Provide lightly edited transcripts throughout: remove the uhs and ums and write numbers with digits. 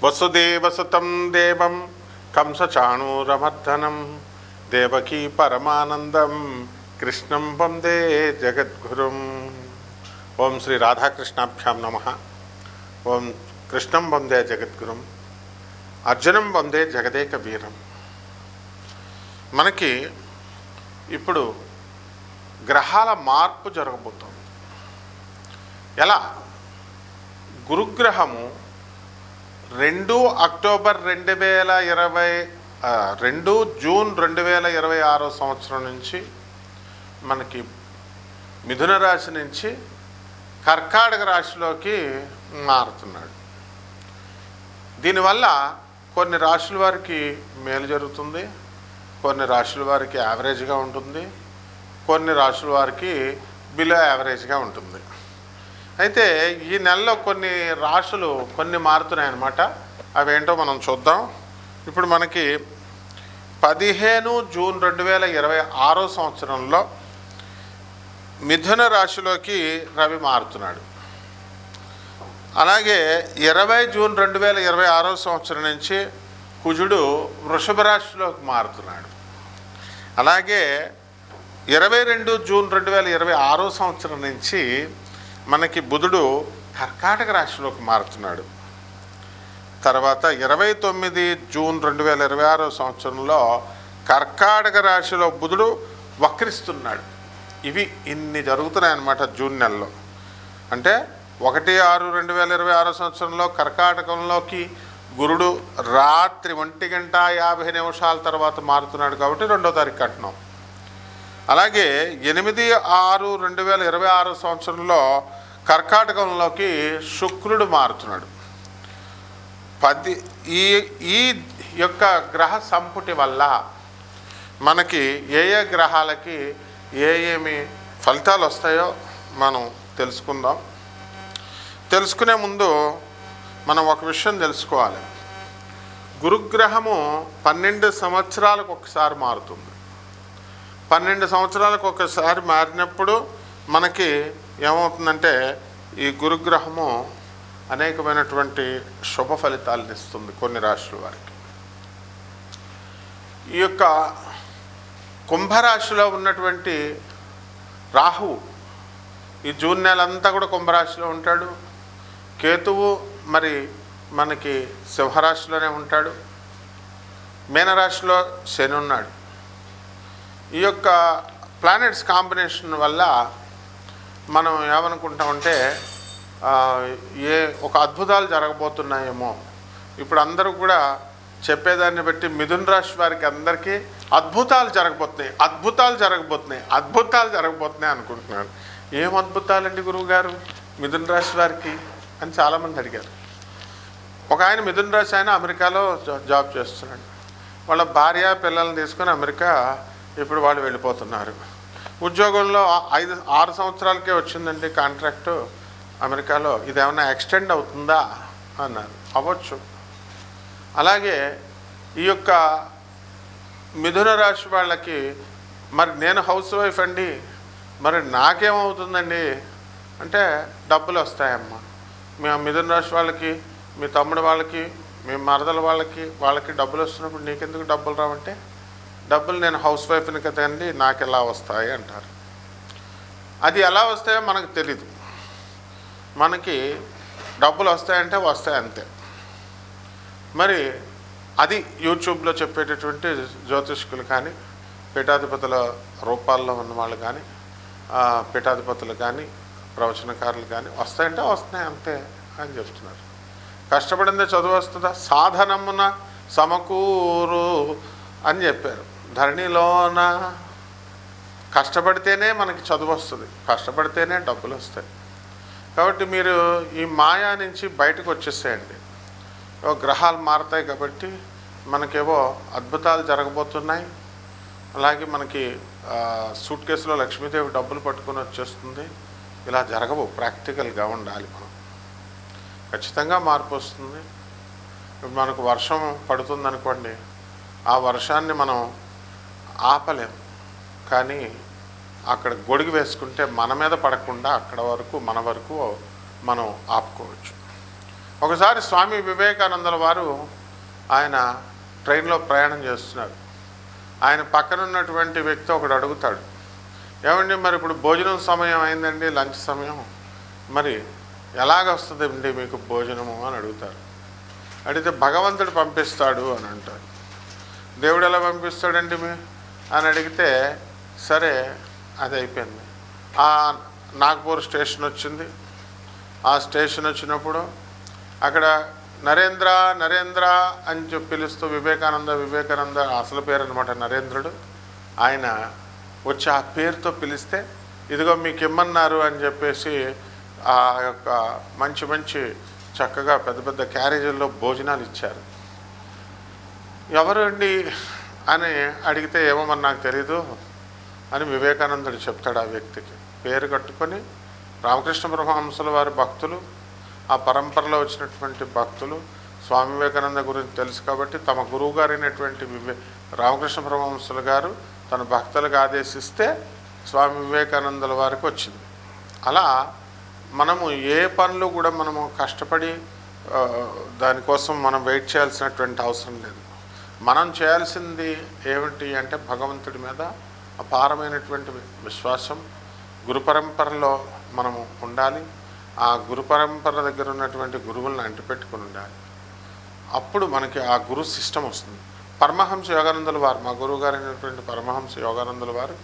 వసుదేవసుతం దేవం కంసచాణూరమర్దనం దేవకీ పరమానందం కృష్ణం వందే జగద్గురుం. ఓం శ్రీ రాధాకృష్ణాభ్యాం నమః. ఓం కృష్ణం వందే జగద్గురుం, అర్జునం వందే జగదేక వీరం. మనకి ఇప్పుడు గ్రహాల మార్పు జరగబోతోంది. ఎలా? గురుగ్రహము 2 అక్టోబర్ 2 జూన్ 2026 సంవత్సరం నుంచి మనకి మిథున రాశి నుంచి కర్కాటక రాశిలోకి మారుతున్నాడు. దీనివల్ల కొన్ని రాశుల వారికి మేలు జరుగుతుంది, కొన్ని రాశుల వారికి యావరేజ్గా ఉంటుంది, కొన్ని రాశుల వారికి బిలో యావరేజ్గా ఉంటుంది. అయితే ఈ నెలలో కొన్ని రాశులు కొన్ని మారుతున్నాయి అన్నమాట. అవేంటో మనం చూద్దాం. ఇప్పుడు మనకి 15 జూన్ 2026 సంవత్సరంలో మిథున రాశిలోకి రవి మారుతున్నాడు. అలాగే 20 జూన్ 2026 సంవత్సరం నుంచి కుజుడు వృషభ రాశిలోకి మారుతున్నాడు. అలాగే 22 జూన్ 2026 సంవత్సరం నుంచి మనకి బుధుడు కర్కాటక రాశిలోకి మారుతున్నాడు. తర్వాత 29 జూన్ 2026 సంవత్సరంలో కర్కాటక రాశిలో బుధుడు వక్రిస్తున్నాడు. ఇన్ని జరుగుతున్నాయన్నమాట జూన్ నెలలో. అంటే 1/6/2026 సంవత్సరంలో కర్కాటకంలోకి గురుడు రాత్రి 1:50 తర్వాత మారుతున్నాడు కాబట్టి 2వ తారీఖు అంటున్నాం. అలాగే 8/6/2026 సంవత్సరంలో కర్కాటకంలోకి శుక్రుడు మారుతున్నాడు. ఈ యొక్క గ్రహ సంపుటి వల్ల మనకి ఏ గ్రహాలకి ఏమి ఫలితాలు వస్తాయో మనం తెలుసుకుందాం. తెలుసుకునే ముందు మనం ఒక విషయం తెలుసుకోవాలి. గురుగ్రహము 12 సంవత్సరాలకు ఒకసారి మారుతుంది. 12 సంవత్సరాలకు ఒకసారి మారినప్పుడు మనకి ఏమవుతుందంటే ఈ గురుగ్రహము అనేకమైనటువంటి శుభ ఫలితాలను ఇస్తుంది కొన్ని రాశుల వారికి. ఈ యొక్క కుంభరాశిలో ఉన్నటువంటి రాహువు ఈ జూన్ నెలంతా కూడా కుంభరాశిలో ఉంటాడు. కేతువు మరి మనకి సింహరాశిలోనే ఉంటాడు. మీనరాశిలో శని ఉన్నాడు. ఈ యొక్క ప్లానెట్స్ కాంబినేషన్ వల్ల మనం ఏమనుకుంటామంటే ఒక అద్భుతాలు జరగబోతున్నాయేమో. ఇప్పుడు అందరూ కూడా చెప్పేదాన్ని బట్టి మిథున రాశి వారికి అందరికీ అద్భుతాలు జరగబోతున్నాయి అనుకుంటున్నాను. ఏం అద్భుతాలండి గురువుగారు మిథున రాశి వారికి అని చాలామంది అడిగారు. ఒక ఆయన మిథున రాశి ఆయన అమెరికాలో జాబ్ చేస్తున్నాడు. వాళ్ళ భార్య పిల్లల్ని తీసుకొని అమెరికా ఇప్పుడు వాళ్ళు వెళ్ళిపోతున్నారు. ఉద్యోగంలో 6 సంవత్సరాలకే వచ్చిందండి కాంట్రాక్టు అమెరికాలో. ఇదేమన్నా ఎక్స్టెండ్ అవుతుందా అన్నారు. అవ్వచ్చు. అలాగే ఈ యొక్క మిథున రాశి వాళ్ళకి మరి నేను హౌస్ వైఫ్ అండి, మరి నాకేమవుతుందండి అంటే డబ్బులు వస్తాయమ్మా. మీ మిథున రాశి వాళ్ళకి, మీ తమ్ముడు వాళ్ళకి, మీ మరదల వాళ్ళకి డబ్బులు వస్తున్నప్పుడు నీకెందుకు డబ్బులు రావంటే, డబ్బులు నేను హౌస్ వైఫ్ని కదండి నాకు ఎలా వస్తాయి అంటారు. అది ఎలా వస్తాయో మనకు తెలీదు. మనకి డబ్బులు వస్తాయంటే వస్తాయి అంతే. మరి అది యూట్యూబ్లో చెప్పేటటువంటి జ్యోతిష్కులు కానీ, పీఠాధిపతుల రూపాల్లో ఉన్న వాళ్ళు కానీ, పీఠాధిపతులు కానీ, ప్రవచనకారులు కానీ వస్తాయంటే వస్తున్నాయి అంతే అని చెప్తున్నారు. కష్టపడిందే చదువు వస్తుందా? సాధనమున సమకూరు అని చెప్పారు. ధరణిలోన కష్టపడితేనే మనకి చదువు వస్తుంది, కష్టపడితేనే డబ్బులు వస్తాయి. కాబట్టి మీరు ఈ మాయా నుంచి బయటకు వచ్చేసేయండి. గ్రహాలు మారుతాయి కాబట్టి మనకేవో అద్భుతాలు జరగబోతున్నాయి. అలాగే మనకి సూట్ కేసులో లక్ష్మీదేవి డబ్బులు పట్టుకొని వచ్చేస్తుంది. ఇలా జరగవు. ప్రాక్టికల్గా ఉండాలి. మనం ఖచ్చితంగా మార్పు వస్తుంది. ఇప్పుడు మనకు వర్షం పడుతుందనుకోండి, ఆ వర్షాన్ని మనం ఆపలేం, కానీ అక్కడ గొడుగు వేసుకుంటే మన మీద పడకుండా అక్కడ వరకు మన వరకు మనం ఆపుకోవచ్చు. ఒకసారి స్వామి వివేకానందుల వారు ఆయన ట్రైన్లో ప్రయాణం చేస్తున్నారు. ఆయన పక్కన ఉన్నటువంటి వ్యక్తి ఒకడు అడుగుతాడు, ఏమండి మరి ఇప్పుడు భోజనం సమయం అయిందండి, లంచ్ సమయం, మరి ఎలాగొస్తుందండి మీకు భోజనము అని అడుగుతారు. అడిగితే భగవంతుడు పంపిస్తాడు అని అంటారు. దేవుడు ఎలా పంపిస్తాడండి అని అడిగితే, సరే అది అయిపోయింది. నాగ్పూర్ స్టేషన్ వచ్చింది. ఆ స్టేషన్ వచ్చినప్పుడు అక్కడ నరేంద్ర నరేంద్ర అని చెప్పి పిలుస్తూ వివేకానంద అసలు పేరు అనమాట నరేంద్రుడు. ఆయన వచ్చి ఆ పేరుతో పిలిస్తే, ఇదిగో మీకు ఇమ్మన్నారు అని చెప్పేసి ఆ యొక్క మంచి మంచి చక్కగా పెద్ద పెద్ద క్యారేజీల్లో భోజనాలు ఇచ్చారు. ఎవరు అండి అని అడిగితే, ఏమో మరి నాకు తెలీదు అని వివేకానందుడు చెప్తాడు. ఆ వ్యక్తికి పేరు కట్టుకొని రామకృష్ణ పరమహంసుల వారి భక్తులు, ఆ పరంపరలో వచ్చినటువంటి భక్తులు స్వామి వివేకానంద గురించి తెలుసు కాబట్టి తమ గురువు గారైనటువంటి రామకృష్ణ పరమహంసుల గారు తన భక్తులకు ఆదేశిస్తే స్వామి వివేకానందుల వారికి వచ్చింది. అలా మనము ఏ పనులు కూడా మనము కష్టపడి దానికోసం మనం వెయిట్ చేయాల్సినటువంటి అవసరం లేదు. మనం చేయాల్సింది ఏమిటి అంటే భగవంతుడి మీద అపారమైనటువంటి విశ్వాసం, గురు పరంపరలో మనము ఉండాలి. ఆ గురు పరంపర దగ్గర ఉన్నటువంటి గురువులను అంటిపెట్టుకుని ఉండాలి. అప్పుడు మనకి ఆ గురు సిస్టమ్ వస్తుంది. పరమహంస యోగానందుల వారు, మా గురువు గారు అయినటువంటి పరమహంస యోగానందుల వారు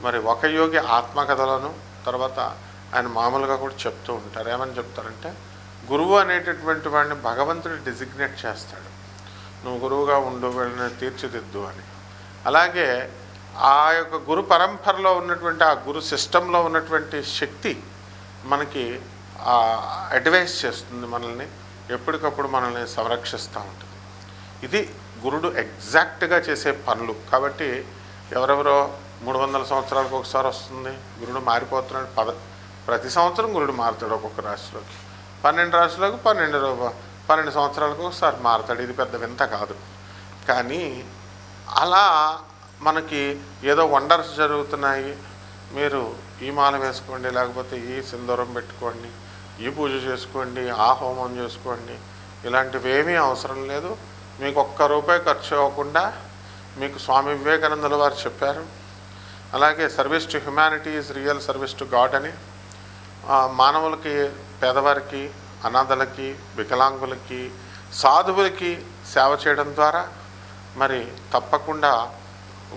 మరి ఒక యోగి ఆత్మకథలను తర్వాత ఆయన మామూలుగా కూడా చెప్తూ ఉంటారు. ఏమని చెప్తారంటే, గురువు అనేటటువంటి వాడిని భగవంతుడు డిజిగ్నేట్ చేస్తాడు, నువ్వు గురువుగా ఉండు, వీళ్ళని తీర్చిదిద్దు అని. అలాగే ఆ యొక్క గురు పరంపరలో ఉన్నటువంటి ఆ గురు సిస్టంలో ఉన్నటువంటి శక్తి మనకి అడ్వైస్ చేస్తుంది, మనల్ని ఎప్పటికప్పుడు మనల్ని సంరక్షిస్తూ ఉంటుంది. ఇది గురుడు ఎగ్జాక్ట్గా చేసే పనులు. కాబట్టి ఎవరెవరో 300 సంవత్సరాలకు ఒకసారి వస్తుంది, గురుడు మారిపోతున్నాడు. ప్రతి సంవత్సరం గురుడు మారుతాడు. ఒక్కొక్క రాశిలోకి 12 రాశులకు 12 సంవత్సరాలకు ఒకసారి మారుతాడు. ఇది పెద్ద వింత కాదు. కానీ అలా మనకి ఏదో వండర్స్ జరుగుతున్నాయి, మీరు ఈ మాల వేసుకోండి, లేకపోతే ఈ సింధూరం పెట్టుకోండి, ఈ పూజ చేసుకోండి, ఆ హోమం చేసుకోండి, ఇలాంటివి ఏమీ అవసరం లేదు. మీకు ₹1 ఖర్చు అవ్వకుండా మీకు స్వామి వివేకానందుల వారు చెప్పారు. అలాగే service to humanity is real service to God అని, మానవులకి, పేదవారికి, అనాథలకి, వికలాంగులకి, సాధువులకి సేవ చేయడం ద్వారా మరి తప్పకుండా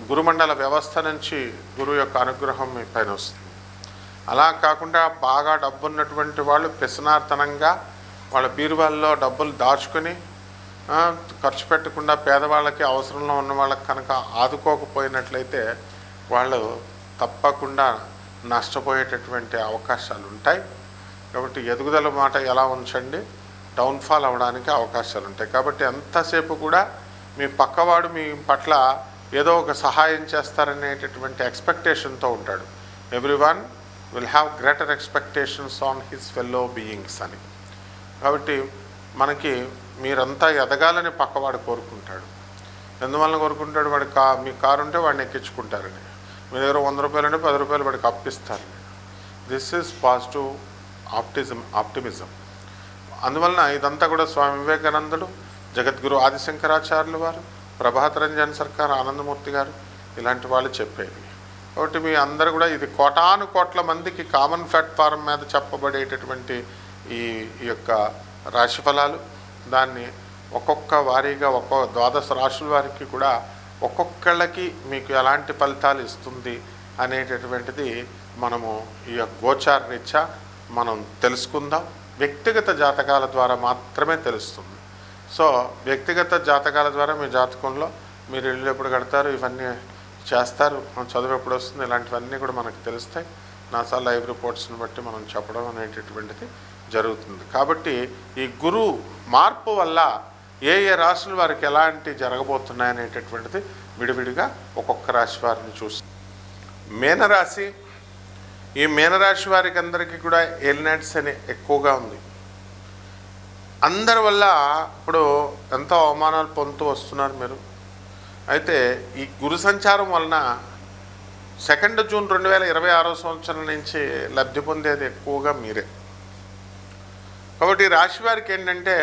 గురుమండల వ్యవస్థ నుంచి గురువు యొక్క అనుగ్రహం మీ పైన వస్తుంది. అలా కాకుండా బాగా డబ్బున్నటువంటి వాళ్ళు పిసనార్తనంగా వాళ్ళ బీరువాల్లో డబ్బులు దాచుకొని ఖర్చు పెట్టకుండా పేదవాళ్ళకి, అవసరంలో ఉన్న వాళ్ళకి కనుక ఆదుకోకపోయినట్లయితే వాళ్ళు తప్పకుండా నష్టపోయేటటువంటి అవకాశాలు ఉంటాయి. కాబట్టి ఎదుగుదల మాట ఎలా ఉంచండి, డౌన్ఫాల్ అవ్వడానికి అవకాశాలు ఉంటాయి. కాబట్టి ఎంతసేపు కూడా మీ పక్కవాడు మీ పట్ల ఏదో ఒక సహాయం చేస్తారనేటటువంటి ఎక్స్పెక్టేషన్తో ఉంటాడు. Everyone will have greater expectations on his fellow beings అని. కాబట్టి మనకి మీరంతా ఎదగాలని పక్కవాడు కోరుకుంటాడు. ఎందువల్ల కోరుకుంటాడు? వాడి మీ కారు ఉంటే వాడిని ఎక్కించుకుంటారని, మీ దగ్గర ₹100 అంటే ₹10 వాడికి అప్పిస్తారని. This is positive optimism. అందువలన ఇదంతా కూడా స్వామి వివేకానందుడు, జగద్గురు ఆదిశంకరాచార్యులు వారు, ప్రభాత్ రంజన్ సర్కార్, ఆనందమూర్తి గారు ఇలాంటి వాళ్ళు చెప్పేవి. కాబట్టి మీ అందరూ కూడా ఇది కోటాను కోట్ల మందికి కామన్ ప్లాట్ఫారం మీద చెప్పబడేటటువంటి ఈ యొక్క రాశిఫలాలు. దాన్ని ఒక్కొక్క వారీగా ఒక్కొక్క 12 రాశుల వారికి కూడా ఒక్కొక్కళ్ళకి మీకు ఎలాంటి ఫలితాలు ఇస్తుంది అనేటటువంటిది మనము ఈ గోచార రీత్యా మనం తెలుసుకుందాం. వ్యక్తిగత జాతకాల ద్వారా మాత్రమే తెలుస్తుంది. సో వ్యక్తిగత జాతకాల ద్వారా మీ జాతకంలో మీరు ఇల్లు ఎప్పుడు కడతారు, ఇవన్నీ చేస్తారు, చదువు ఎప్పుడు వస్తుంది, ఇలాంటివన్నీ కూడా మనకు తెలుస్తాయి. నాసా లైవ్ రిపోర్ట్స్ని బట్టి మనం చెప్పడం అనేటటువంటిది జరుగుతుంది. కాబట్టి ఈ గురు మార్పు వల్ల ఏ ఏ రాశుల వారికి ఎలాంటి జరగబోతున్నాయి అనేటటువంటిది విడివిడిగా ఒక్కొక్క రాశి వారిని చూసి, మీనరాశి, ఈ మీనరాశి వారికి అందరికీ కూడా ఎలినైట్స్ అని ఎక్కువగా ఉంది. అందరి వల్ల ఇప్పుడు ఎంతో అవమానాలు పొందుతూ వస్తున్నారు మీరు. అయితే ఈ గురు సంచారం వలన 2 జూన్ 2026 సంవత్సరం నుంచి లబ్ధి పొందేది ఎక్కువగా మీరే. కాబట్టి ఈ రాశి వారికి ఏంటంటే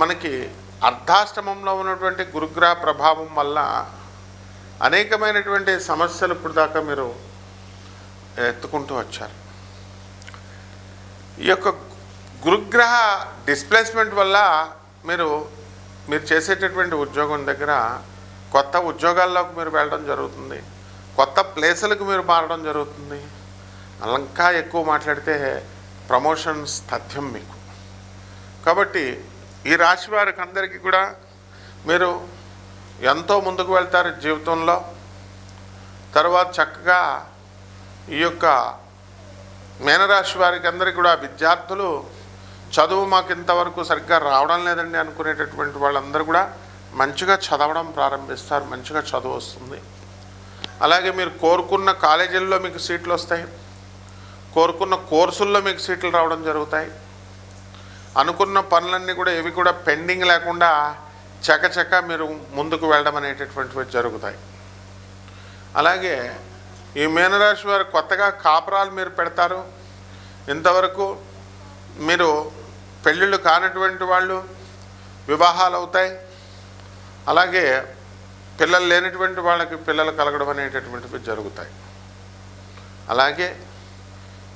మనకి అర్ధాష్టమంలో ఉన్నటువంటి గురుగ్రహ ప్రభావం వల్ల అనేకమైనటువంటి సమస్యలు ఇప్పుడు దాకా మీరు ఎత్తుకుంటూ వచ్చారు. ఈ యొక్క గురుగ్రహ డిస్ప్లేస్మెంట్ వల్ల మీరు చేసేటటువంటి ఉద్యోగం దగ్గర కొత్త ఉద్యోగాల్లోకి మీరు వెళ్ళడం జరుగుతుంది, కొత్త ప్లేసులకు మీరు మారడం జరుగుతుంది. ఇంకా ఎక్కువ మాట్లాడితే ప్రమోషన్స్ తథ్యం మీకు. కాబట్టి ఈ రాశి వారికి అందరికీ కూడా మీరు ఎంతో ముందుకు వెళ్తారు జీవితంలో. తర్వాత చక్కగా ఈ యొక్క మీనరాశి వారికి అందరికీ కూడా విద్యార్థులు చదువు మాకు ఇంతవరకు సరిగ్గా రావడం లేదండి అనుకునేటటువంటి వాళ్ళందరూ కూడా మంచిగా చదవడం ప్రారంభిస్తారు, మంచిగా చదువు వస్తుంది. అలాగే మీరు కోరుకున్న కాలేజీల్లో మీకు సీట్లు వస్తాయి, కోరుకున్న కోర్సుల్లో మీకు సీట్లు రావడం జరుగుతాయి. అనుకున్న పనులన్నీ కూడా ఏవి కూడా పెండింగ్ లేకుండా చకచక మీరు ముందుకు వెళ్ళడం అనేటటువంటివి జరుగుతాయి. అలాగే ఈ మీనరాశి వారు కొత్తగా కాపురాలు మీరు పెడతారు. ఇంతవరకు మీరు పెళ్ళిళ్ళు కానటువంటి వాళ్ళు వివాహాలు అవుతాయి. అలాగే పిల్లలు లేనటువంటి వాళ్ళకి పిల్లలు కలగడం అనేటటువంటివి జరుగుతాయి. అలాగే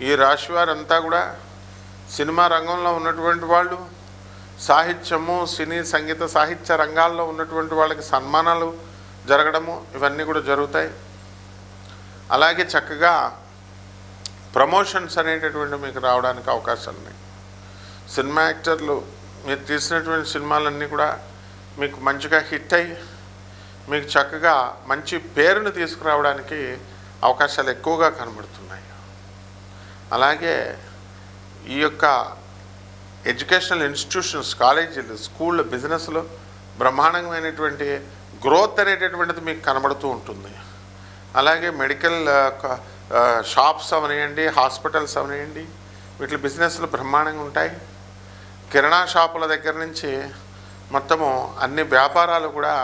ఈ రాశి వారంతా కూడా సినిమా రంగంలో ఉన్నటువంటి వాళ్ళు, సాహిత్యము, సినీ సంగీత సాహిత్య రంగాల్లో ఉన్నటువంటి వాళ్ళకి సన్మానాలు జరగడము ఇవన్నీ కూడా జరుగుతాయి. అలాగే చక్కగా ప్రమోషన్స్ అనేటటువంటి మీకు రావడానికి అవకాశాలు ఉన్నాయి. సినిమా యాక్టర్లు మీరు తీసినటువంటి సినిమాలన్నీ కూడా మీకు మంచిగా హిట్ అయ్యి మీకు చక్కగా మంచి పేరును తీసుకురావడానికి అవకాశాలు ఎక్కువగా కనబడుతున్నాయి. అలాగే ఈ యొక్క ఎడ్యుకేషనల్ ఇన్స్టిట్యూషన్స్, కాలేజీలు, స్కూళ్ళు, బిజినెస్లు బ్రహ్మాండమైనటువంటి గ్రోత్ అనేటటువంటిది మీకు కనబడుతూ ఉంటుంది. అలాగే మెడికల్ షాప్స్ అవనివ్వండి, హాస్పిటల్స్ అవనివ్వండి, వీటి బిజినెస్లు బ్రహ్మాండంగా ఉంటాయి. కిరాణా షాపుల దగ్గర నుంచి మొత్తము అన్ని వ్యాపారాలు కూడా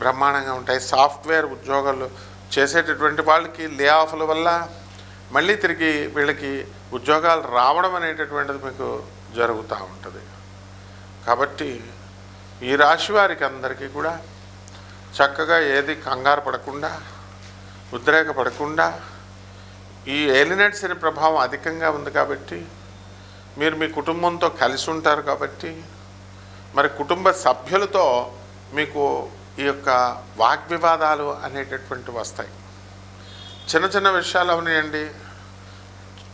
బ్రహ్మాండంగా ఉంటాయి. సాఫ్ట్వేర్ ఉద్యోగాలు చేసేటటువంటి వాళ్ళకి లే ఆఫ్ల వల్ల మళ్ళీ తిరిగి వీళ్ళకి ఉద్యోగాలు రావడం అనేటటువంటిది మీకు జరుగుతూ ఉంటుంది. కాబట్టి ఈ రాశి వారికి అందరికీ కూడా చక్కగా ఏది కంగారు పడకుండా, ఉద్రేకపడకుండా, ఈ ఏలినట్ శని ప్రభావం అధికంగా ఉంది కాబట్టి మీరు మీ కుటుంబంతో కలిసి ఉంటారు కాబట్టి మరి కుటుంబ సభ్యులతో మీకు ఈ యొక్క వాగ్వివాదాలు అనేటటువంటి వస్తాయి. చిన్న చిన్న విషయాలు అవనివ్వండి,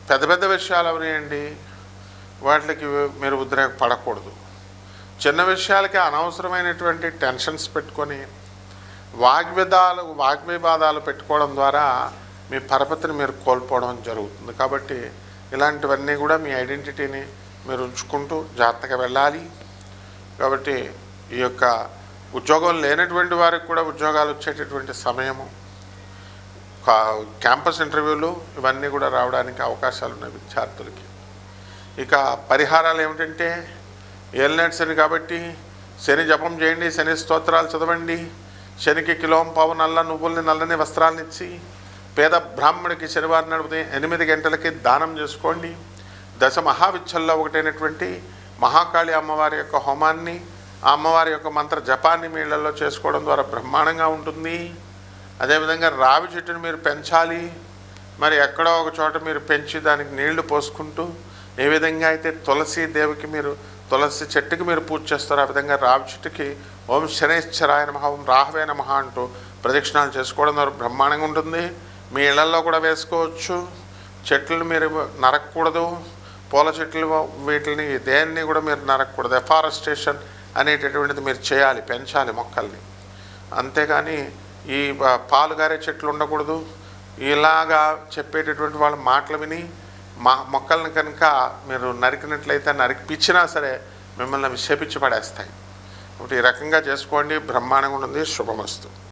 పెద్ద పెద్ద విషయాలు అవనివ్వండి, వాటికి మీరు ఉద్రేకపడకూడదు. చిన్న విషయాలకి అనవసరమైనటువంటి టెన్షన్స్ పెట్టుకొని వాగ్వివాదాలు పెట్టుకోవడం ద్వారా మీ పరపతిని మీరు కోల్పోవడం జరుగుతుంది. కాబట్టి ఇలాంటివన్నీ కూడా మీ ఐడెంటిటీని మీరు ఉంచుకుంటూ జాగ్రత్తగా వెళ్ళాలి. కాబట్టి ఈ యొక్క ఉద్యోగం లేనటువంటి వారికి కూడా ఉద్యోగాలు వచ్చేటటువంటి సమయము, క్యాంపస్ ఇంటర్వ్యూలు ఇవన్నీ కూడా రావడానికి అవకాశాలు ఉన్నాయి విద్యార్థులకి. ఇక పరిహారాలు ఏమిటంటే ఏలినట్ శని కాబట్టి శని జపం చేయండి, శని స్తోత్రాలు చదవండి, శనికి కిలోంపావు నల్ల నువ్వుల్ని నల్లని వస్త్రాలను ఇచ్చి పేద బ్రాహ్మడికి శనివారం నాడు 8 గంటలకి దానం చేసుకోండి. దశ మహావిచ్చల్లో ఒకటైనటువంటి మహాకాళి అమ్మవారి యొక్క హోమాన్ని, ఆ అమ్మవారి యొక్క మంత్ర జపాన్ని మీ ఇళ్లలో చేసుకోవడం ద్వారా బ్రహ్మాండంగా ఉంటుంది. అదేవిధంగా రావి చెట్టును మీరు పెంచాలి. మరి ఎక్కడో ఒక చోట మీరు పెంచి దానికి నీళ్లు పోసుకుంటూ, ఏ విధంగా అయితే తులసి దేవికి మీరు తులసి చెట్టుకి మీరు పూజ చేస్తారో ఆ విధంగా రావి చెట్టుకి ఓం శనైశ్చరాయ నమః, ఓం రాహవే నమః అంటూ ప్రదక్షిణాలు చేసుకోవడం ద్వారా బ్రహ్మాండంగా ఉంటుంది. మీ ఇళ్లలో కూడా వేసుకోవచ్చు. చెట్లను మీరు నరకకూడదు, పూల చెట్లు వీటిని దేన్ని కూడా మీరు నరకకూడదు. ఎఫారెస్టేషన్ అనేటటువంటిది మీరు చేయాలి, పెంచాలి మొక్కల్ని. అంతేగాని ఈ పాలుగారే చెట్లు ఉండకూడదు. ఇలాగా చెప్పేటటువంటి వాళ్ళ మాటలు విని మొక్కల్ని కనుక మీరు నరికినట్లయితే నరికిపించినా సరే మిమ్మల్ని అవి శపించి పడేస్తాయి. కాబట్టి ఈ రకంగా చేసుకోండి, బ్రహ్మాండంగా ఉంటుంది. శుభమస్తు.